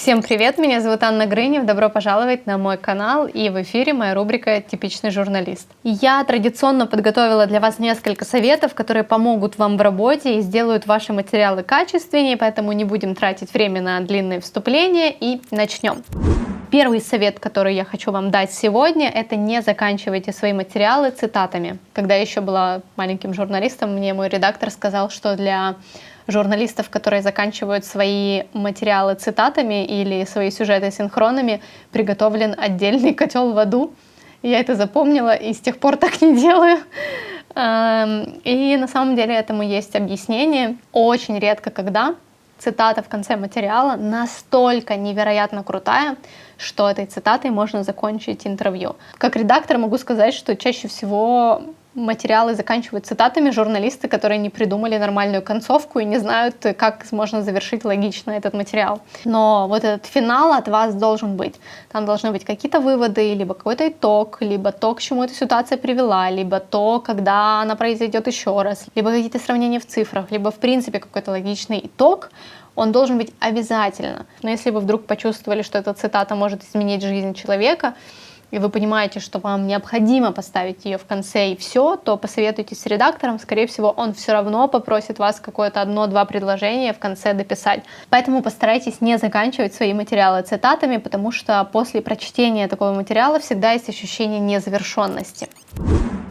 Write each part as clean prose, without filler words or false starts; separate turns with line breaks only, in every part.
Всем привет, меня зовут Анна Грынев, добро пожаловать на мой канал, и в эфире моя рубрика «Типичный журналист». Я традиционно подготовила для вас несколько советов, которые помогут вам в работе и сделают ваши материалы качественнее, поэтому не будем тратить время на длинные вступления и начнем. Первый совет, который я хочу вам дать сегодня, это не заканчивайте свои материалы цитатами. Когда я еще была маленьким журналистом, мне мой редактор сказал, что для журналистов, которые заканчивают свои материалы цитатами или свои сюжеты синхронами, приготовлен отдельный котел в аду. Я это запомнила и с тех пор так не делаю. И на самом деле этому есть объяснение. Очень редко когда цитата в конце материала настолько невероятно крутая, что этой цитатой можно закончить интервью. Как редактор могу сказать, что чаще всего материалы заканчивают цитатами журналисты, которые не придумали нормальную концовку и не знают, как можно завершить логично этот материал. Но вот этот финал от вас должен быть. Там должны быть какие-то выводы, либо какой-то итог, либо то, к чему эта ситуация привела, либо то, когда она произойдет еще раз, либо какие-то сравнения в цифрах, либо в принципе какой-то логичный итог. Он должен быть обязательно. Но если вы вдруг почувствовали, что эта цитата может изменить жизнь человека, и вы понимаете, что вам необходимо поставить ее в конце и все, то посоветуйтесь с редактором, скорее всего, он все равно попросит вас какое-то одно-два предложения в конце дописать. Поэтому постарайтесь не заканчивать свои материалы цитатами, потому что после прочтения такого материала всегда есть ощущение незавершенности.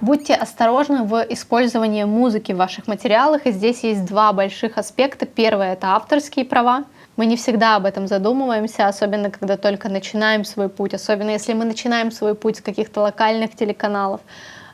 Будьте осторожны в использовании музыки в ваших материалах, и здесь есть два больших аспекта. Первое — это авторские права. Мы не всегда об этом задумываемся, особенно когда только начинаем свой путь, особенно если мы начинаем свой путь с каких-то локальных телеканалов.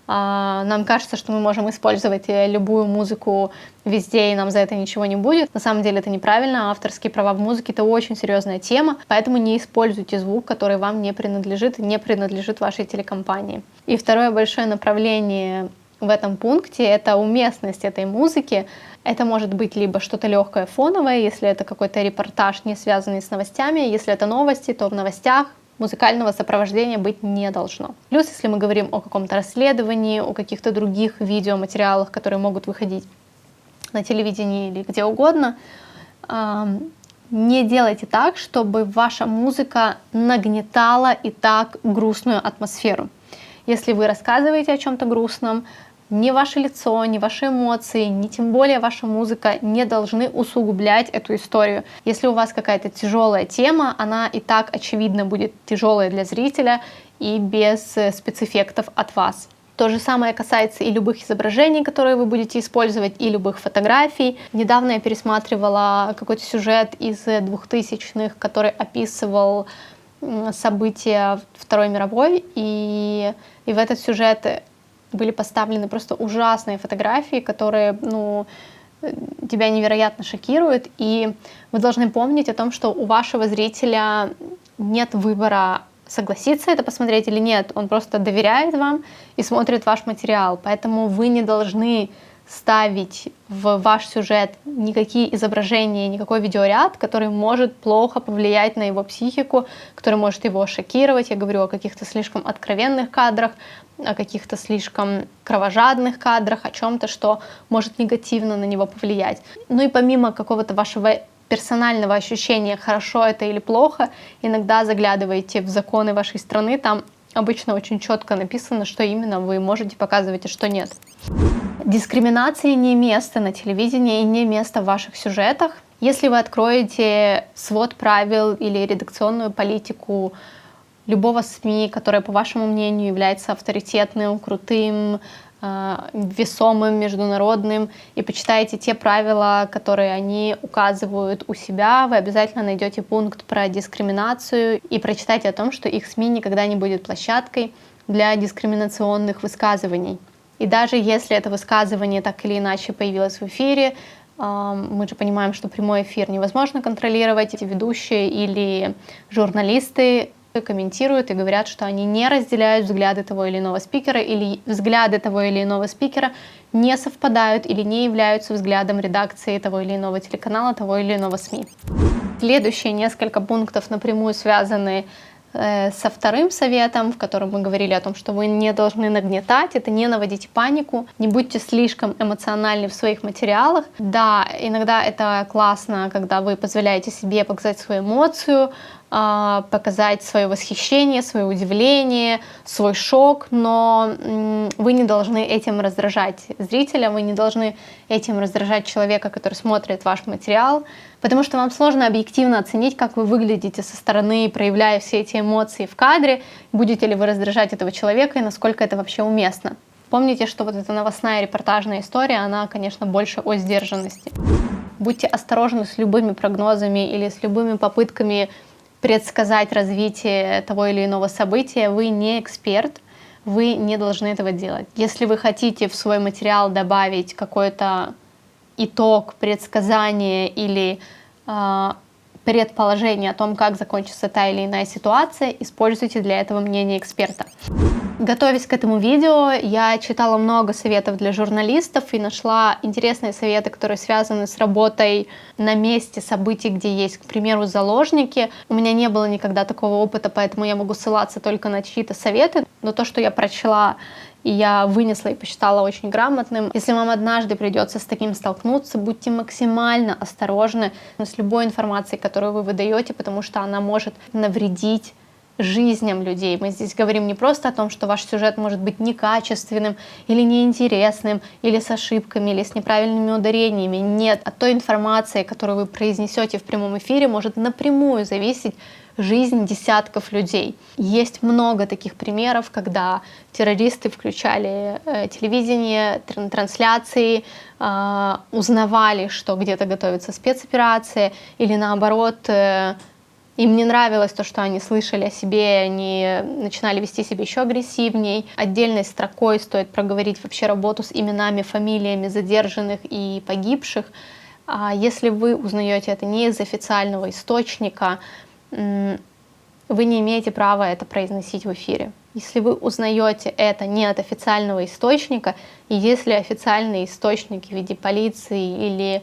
Нам кажется, что мы можем использовать любую музыку везде, и нам за это ничего не будет. На самом деле это неправильно. Авторские права в музыке — это очень серьезная тема, поэтому не используйте звук, который вам не принадлежит вашей телекомпании. И второе большое направление в этом пункте — это уместность этой музыки. Это может быть либо что-то легкое фоновое, если это какой-то репортаж, не связанный с новостями. Если это новости, то в новостях музыкального сопровождения быть не должно. Плюс, если мы говорим о каком-то расследовании, о каких-то других видеоматериалах, которые могут выходить на телевидении или где угодно, не делайте так, чтобы ваша музыка нагнетала и так грустную атмосферу. Если вы рассказываете о чем-то грустном, ни ваше лицо, ни ваши эмоции, ни тем более ваша музыка не должны усугублять эту историю. Если у вас какая-то тяжелая тема, она и так очевидно будет тяжелая для зрителя и без спецэффектов от вас. То же самое касается и любых изображений, которые вы будете использовать, и любых фотографий. Недавно я пересматривала какой-то сюжет из 2000-х, который описывал события Второй мировой, и в этот сюжет были поставлены просто ужасные фотографии, которые, тебя невероятно шокируют, и вы должны помнить о том, что у вашего зрителя нет выбора, согласиться это посмотреть или нет. Он просто доверяет вам и смотрит ваш материал, поэтому вы не должны ставить в ваш сюжет никакие изображения, никакой видеоряд, который может плохо повлиять на его психику, который может его шокировать. Я говорю о каких-то слишком откровенных кадрах, о каких-то слишком кровожадных кадрах, о чем-то, что может негативно на него повлиять. Ну и помимо какого-то вашего персонального ощущения, хорошо это или плохо, иногда заглядывайте в законы вашей страны, там обычно очень четко написано, что именно вы можете показывать, а что нет. Дискриминации не место на телевидении и не место в ваших сюжетах. Если вы откроете свод правил или редакционную политику любого СМИ, которое, по вашему мнению, является авторитетным, крутым, весомым, международным, и почитаете те правила, которые они указывают у себя, вы обязательно найдете пункт про дискриминацию и прочитайте о том, что их СМИ никогда не будет площадкой для дискриминационных высказываний. И даже если это высказывание так или иначе появилось в эфире, мы же понимаем, что прямой эфир невозможно контролировать, эти ведущие или журналисты комментируют и говорят, что они не разделяют взгляды того или иного спикера, или взгляды того или иного спикера не совпадают или не являются взглядом редакции того или иного телеканала, того или иного СМИ. Следующие несколько пунктов напрямую связаны со вторым советом, в котором мы говорили о том, что вы не должны нагнетать, это не наводите панику, не будьте слишком эмоциональны в своих материалах. Да, иногда это классно, когда вы позволяете себе показать свою эмоцию, показать свое восхищение, свое удивление, свой шок, но вы не должны этим раздражать зрителя, вы не должны этим раздражать человека, который смотрит ваш материал, потому что вам сложно объективно оценить, как вы выглядите со стороны, проявляя все эти эмоции в кадре, будете ли вы раздражать этого человека и насколько это вообще уместно. Помните, что вот эта новостная репортажная история, она, конечно, больше о сдержанности. Будьте осторожны с любыми прогнозами или с любыми попытками предсказать развитие того или иного события. Вы не эксперт, вы не должны этого делать. Если вы хотите в свой материал добавить какой-то итог, предсказание или предположение о том, как закончится та или иная ситуация, используйте для этого мнение эксперта. Готовясь к этому видео, я читала много советов для журналистов и нашла интересные советы, которые связаны с работой на месте событий, где есть, к примеру, заложники. У меня не было никогда такого опыта, поэтому я могу ссылаться только на чьи-то советы, но то, что я прочла и я вынесла и посчитала очень грамотным. Если вам однажды придется с таким столкнуться, будьте максимально осторожны с любой информацией, которую вы выдаете, потому что она может навредить жизням людей. Мы здесь говорим не просто о том, что ваш сюжет может быть некачественным или неинтересным, или с ошибками, или с неправильными ударениями. Нет, от той информации, которую вы произнесете в прямом эфире, может напрямую зависеть жизнь десятков людей. Есть много таких примеров, когда террористы включали телевидение, трансляции, узнавали, что где-то готовится спецоперация, или наоборот, им не нравилось то, что они слышали о себе, они начинали вести себя еще агрессивней. Отдельной строкой стоит проговорить вообще работу с именами, фамилиями задержанных и погибших. Если вы узнаете это не из официального источника, вы не имеете права это произносить в эфире. Если вы узнаете это не от официального источника, и если официальные источники в виде полиции или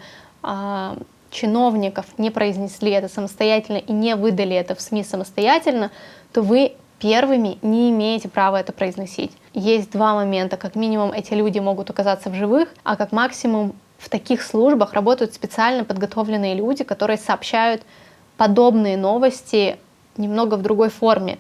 чиновников не произнесли это самостоятельно и не выдали это в СМИ самостоятельно, то вы первыми не имеете права это произносить. Есть два момента. Как минимум, эти люди могут оказаться в живых, а как максимум в таких службах работают специально подготовленные люди, которые сообщают подобные новости немного в другой форме.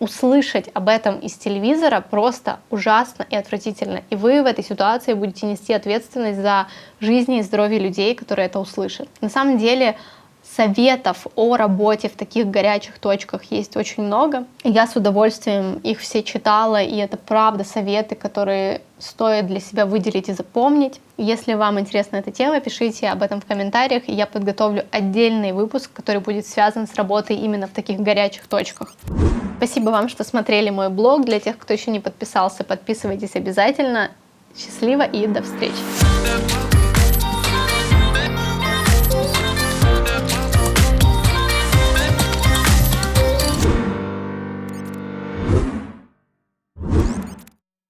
Услышать об этом из телевизора просто ужасно и отвратительно. И вы в этой ситуации будете нести ответственность за жизни и здоровье людей, которые это услышат. На самом деле советов о работе в таких горячих точках есть очень много. Я с удовольствием их все читала, и это правда советы, которые стоит для себя выделить и запомнить. Если вам интересна эта тема, пишите об этом в комментариях, и я подготовлю отдельный выпуск, который будет связан с работой именно в таких горячих точках. Спасибо вам, что смотрели мой блог. Для тех, кто еще не подписался, подписывайтесь обязательно. Счастливо и до встречи!